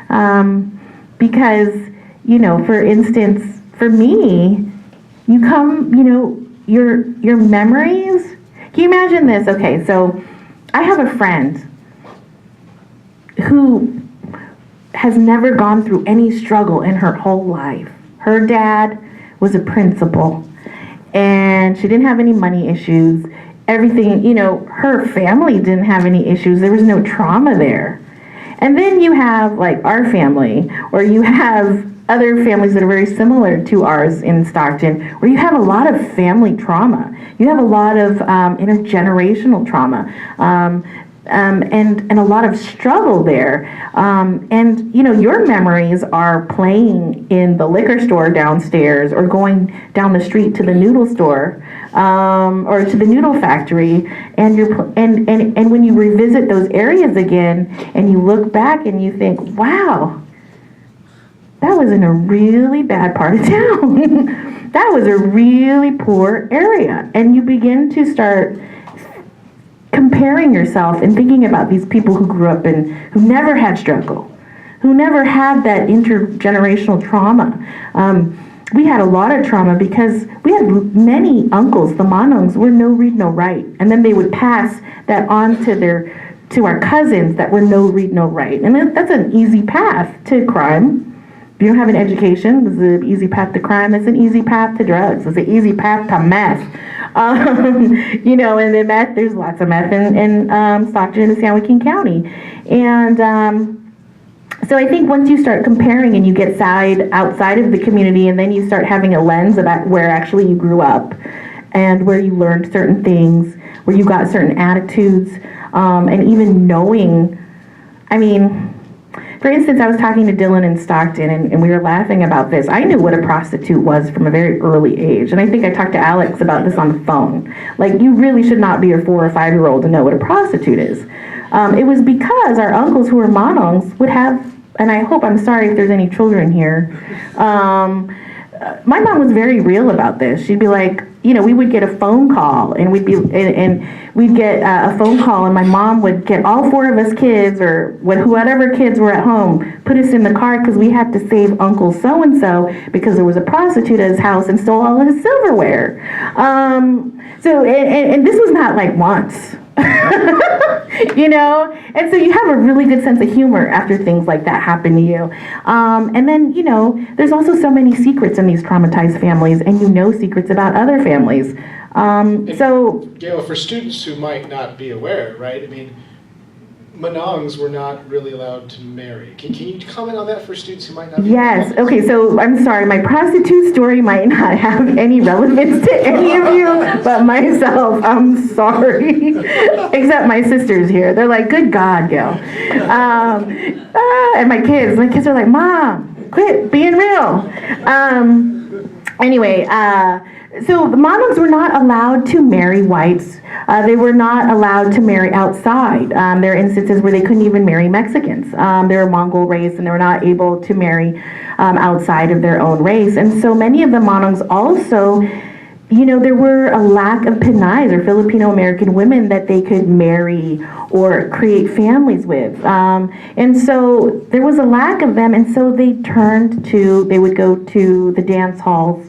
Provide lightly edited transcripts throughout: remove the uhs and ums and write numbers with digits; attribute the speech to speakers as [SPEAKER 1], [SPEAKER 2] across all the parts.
[SPEAKER 1] Because, for instance, for me, you come, your memories. Can you imagine this? Okay, so I have a friend who has never gone through any struggle in her whole life. Her dad was a principal, and she didn't have any money issues. Everything, her family didn't have any issues. There was no trauma there. And then you have like our family, or you have other families that are very similar to ours in Stockton, where you have a lot of family trauma. You have a lot of intergenerational trauma. And a lot of struggle there. And your memories are playing in the liquor store downstairs, or going down the street to the noodle store, or to the noodle factory, and and when you revisit those areas again, and you look back and you think, wow, that was in a really bad part of town. That was a really poor area. And you begin to start comparing yourself and thinking about these people who grew up and who never had struggle, who never had that intergenerational trauma. We had a lot of trauma because we had many uncles. The Manongs were no read, no write, and then they would pass that on to our cousins that were no read, no write, and that's an easy path to crime. If you don't have an education, it's an easy path to crime. It's an easy path to drugs. It's an easy path to meth. And then meth, there's lots of meth in Stockton and San Joaquin County. And so I think once you start comparing and you get outside of the community, and then you start having a lens about where actually you grew up and where you learned certain things, where you got certain attitudes, and even knowing, for instance, I was talking to Dylan in Stockton, and we were laughing about this. I knew what a prostitute was from a very early age, and I think I talked to Alex about this on the phone. Like, you really should not be a 4 or 5 year old to know what a prostitute is. It was because our uncles who were Manongs would have, and I'm sorry if there's any children here, my mom was very real about this. She'd be like, we would get a phone call, and we'd get a phone call, and my mom would get all 4 of us kids, or whatever kids were at home, put us in the car because we had to save Uncle so-and-so because there was a prostitute at his house and stole all of his silverware. And this was not like once. And so you have a really good sense of humor after things like that happen to you. And then, there's also so many secrets in these traumatized families, and secrets about other families.
[SPEAKER 2] Gail, for students who might not be aware, right? Manongs were not really allowed to marry. Can you comment on that for students who might not be
[SPEAKER 1] Yes. Aware? Okay, so I'm sorry, my prostitute story might not have any relevance to any of you, but myself, I'm sorry. Except my sister's here. They're like, good God, Gail. And my kids are like, Mom, quit being real. So the Manongs were not allowed to marry whites. They were not allowed to marry outside. There are instances where they couldn't even marry Mexicans. They're a Mongol race, and they were not able to marry outside of their own race. And so many of the Manongs also, there were a lack of Pinays, or Filipino American women, that they could marry or create families with. And so there was a lack of them, and so they would go to the dance halls,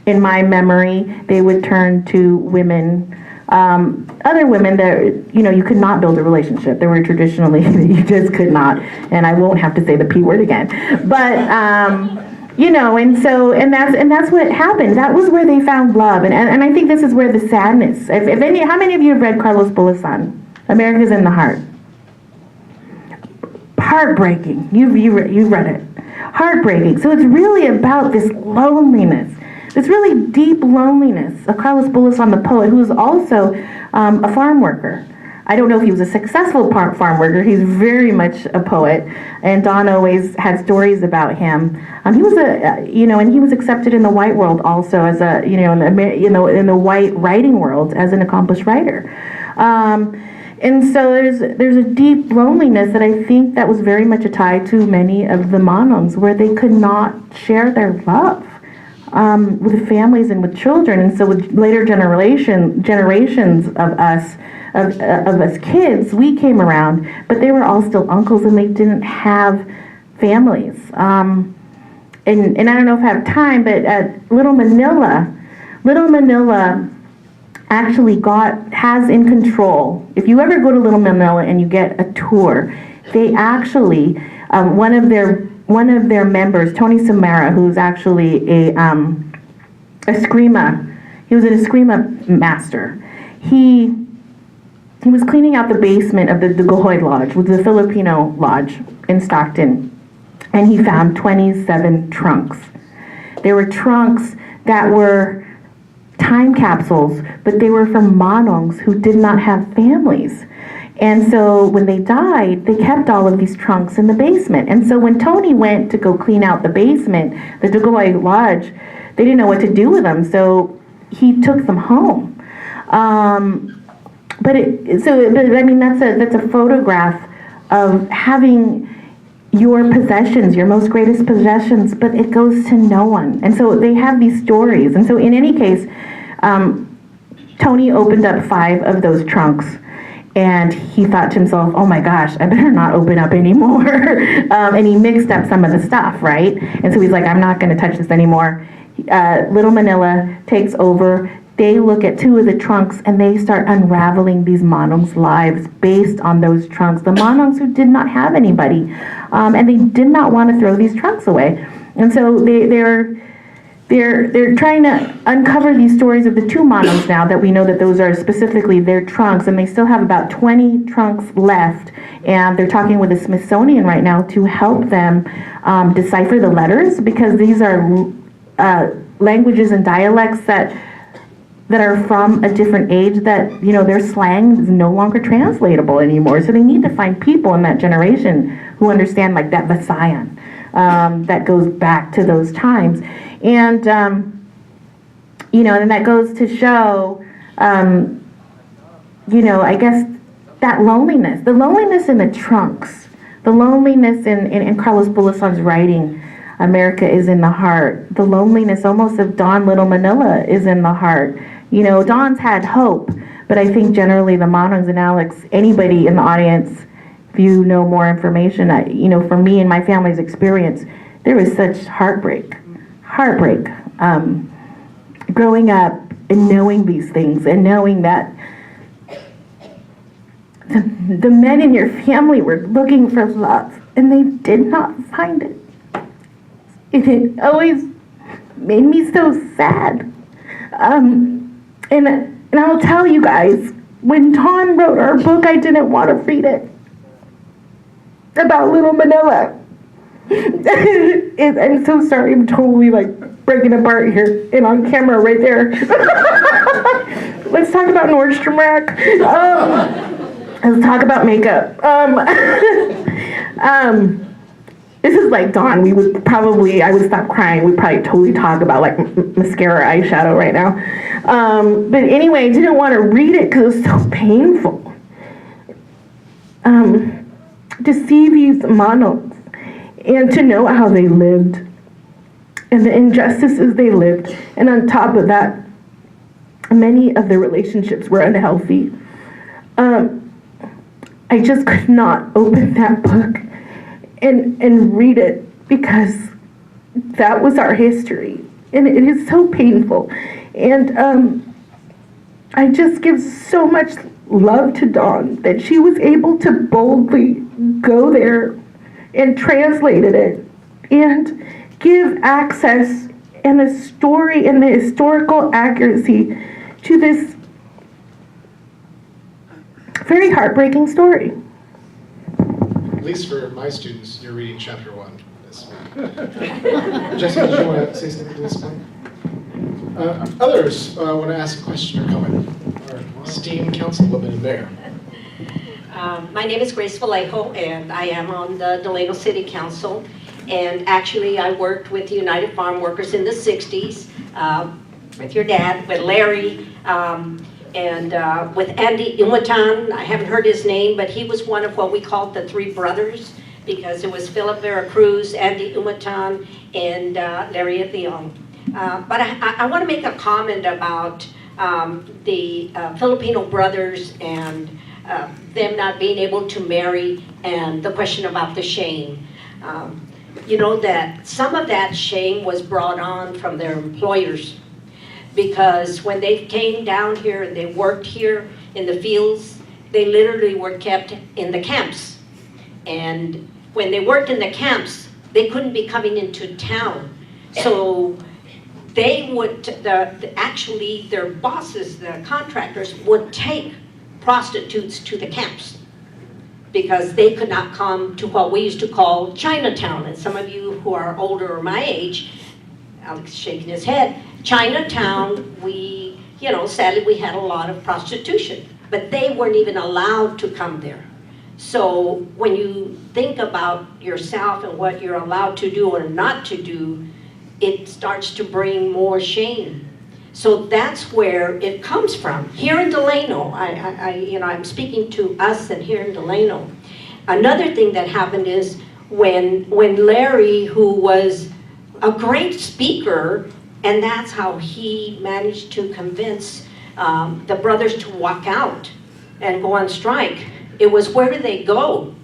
[SPEAKER 1] in my memory, they would turn to women, other women that, you could not build a relationship. There were traditionally, you just could not, and I won't have to say the P word again. But, and that's what happened. That was where they found love. And I think this is where the sadness, how many of you have read Carlos Bulasan, America's in the Heart? Heartbreaking. You've read it. Heartbreaking. So it's really about this loneliness. This really deep loneliness of Carlos Bulasan, the poet, who was also a farm worker. I don't know if he was a successful farm worker. He's very much a poet, and Don always had stories about him. He was and he was accepted in the white world also as in the white writing world as an accomplished writer. And so there's a deep loneliness that I think that was very much a tie to many of the Manongs, where they could not share their love with families and with children. And so with later generations of us, of us kids, we came around, but they were all still uncles and they didn't have families. And I don't know if I have time, but at Little Manila actually has in control. If you ever go to Little Manila and you get a tour, they actually, one of their members, Tony Samara, who's actually a Eskrima, he was an Eskrima master. He was cleaning out the basement of the Dugohoy Lodge, which is a Filipino lodge in Stockton, and he found 27 trunks. There were trunks that were time capsules, but they were from Manongs who did not have families. And so when they died, they kept all of these trunks in the basement. And so when Tony went to go clean out the basement, the Dugohoy Lodge, they didn't know what to do with them, so he took them home. But I mean, that's a photograph of having your possessions, your most greatest possessions, but it goes to no one. And so they have these stories. And so in any case, Tony opened up 5 of those trunks, and he thought to himself, oh my gosh, I better not open up anymore. And he mixed up some of the stuff, right? And so he's like, I'm not gonna touch this anymore. Little Manila takes over. They look at 2 of the trunks and they start unraveling these Manongs' lives based on those trunks. The Manongs who did not have anybody, and they did not want to throw these trunks away. And so they're trying to uncover these stories of the 2 Manongs now that we know that those are specifically their trunks, and they still have about 20 trunks left. And they're talking with the Smithsonian right now to help them decipher the letters, because these are languages and dialects that are from a different age, that, you know, their slang is no longer translatable anymore. So they need to find people in that generation who understand, like, that Visayan that goes back to those times. And, you know, and that goes to show, you know, I guess that loneliness, the loneliness in the trunks, the loneliness in Carlos Bulason's writing, America is in the heart. The loneliness almost of Don Little Manila is in the heart. You know, Don's had hope, but I think generally the Manongs and Alex, anybody in the audience, if you know more information, you know, for me and my family's experience, there was such heartbreak. Growing up and knowing these things and knowing that the men in your family were looking for love and they did not find it. It always made me so sad. And I'll tell you guys, when Dawn wrote our book, I didn't want to read it about Little Manila. I'm so sorry, I'm totally like breaking apart here and on camera right there. Let's talk about Nordstrom Rack. Let's talk about makeup. This is like Dawn. I would stop crying. We'd probably totally talk about like mascara, eyeshadow right now. But anyway, I didn't want to read it because it was so painful. To see these Manongs and to know how they lived and the injustices they lived. And on top of that, many of the relationships were unhealthy. I just could not open that book and read it, because that was our history, and it is so painful. And I just give so much love to Dawn that she was able to boldly go there and translated it and give access and a story and the historical accuracy to this very heartbreaking story.
[SPEAKER 2] At least for my students, you're reading chapter 1 this week. Jessica, did you want to say something to this point? Others want to ask a question or comment? Our esteemed councilwoman there.
[SPEAKER 3] My name is Grace Vallejo, and I am on the Delano City Council. And actually, I worked with the United Farm Workers in the 60s, with your dad, with Larry, and with Andy Iwatan. I haven't heard his name, but he was one of what we called the three brothers, because it was Philip Veracruz, Andy Iwatan, and Larry Itliong. But I want to make a comment about the Filipino brothers and them not being able to marry, and the question about the shame. You know that some of that shame was brought on from their employers, because when they came down here and they worked here in the fields, they literally were kept in the camps. And when they worked in the camps, they couldn't be coming into town. So they would, actually their bosses, the contractors, would take prostitutes to the camps because they could not come to what we used to call Chinatown. And some of you who are older or my age, Alex is shaking his head, Chinatown, we, you know, sadly we had a lot of prostitution, but they weren't even allowed to come there. So when you think about yourself and what you're allowed to do or not to do, it starts to bring more shame. So that's where it comes from. Here in Delano, I'm speaking to us and here in Delano. Another thing that happened is when Larry, who was a great speaker, and that's how he managed to convince the brothers to walk out and go on strike. It was, where do they go?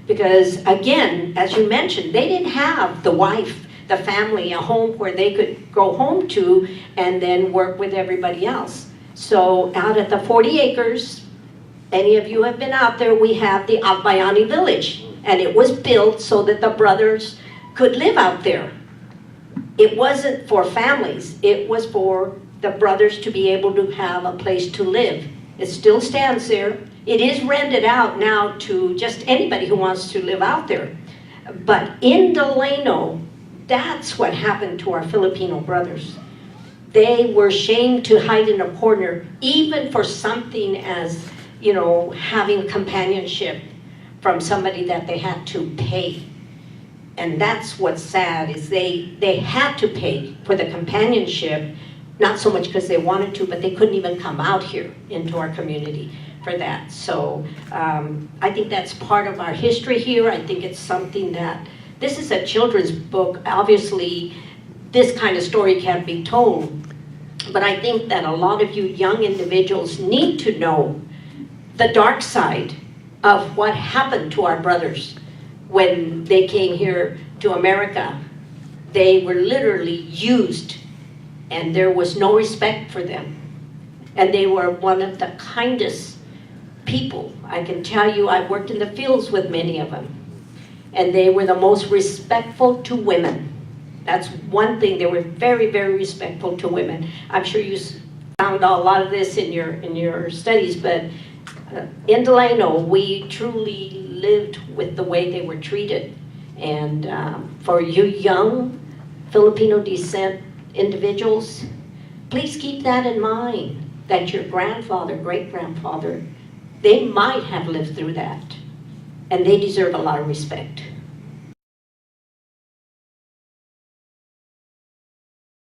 [SPEAKER 3] Because again, as you mentioned, they didn't have the wife, the family, a home where they could go home to and then work with everybody else. So out at the 40 acres, any of you have been out there, we have the Agbayani village, and it was built so that the brothers could live out there. It wasn't for families, it was for the brothers to be able to have a place to live. It still stands there. It is rented out now to just anybody who wants to live out there. But in Delano, that's what happened to our Filipino brothers. They were shamed to hide in a corner, even for something as, you know, having companionship from somebody that they had to pay. And that's what's sad, is they had to pay for the companionship, not so much because they wanted to, but they couldn't even come out here into our community for that. So I think that's part of our history here. I think it's something that, this is a children's book. Obviously, this kind of story can't be told. But I think that a lot of you young individuals need to know the dark side of what happened to our brothers when they came here to America. They were literally used, and there was no respect for them. And they were one of the kindest people. I can tell you, I worked in the fields with many of them. And they were the most respectful to women. That's one thing, they were very, very respectful to women. I'm sure you found a lot of this in your studies, but in Delano, we truly lived with the way they were treated. And for you young Filipino descent individuals, please keep that in mind, that your grandfather, great-grandfather, they might have lived through that, and they deserve a lot of respect.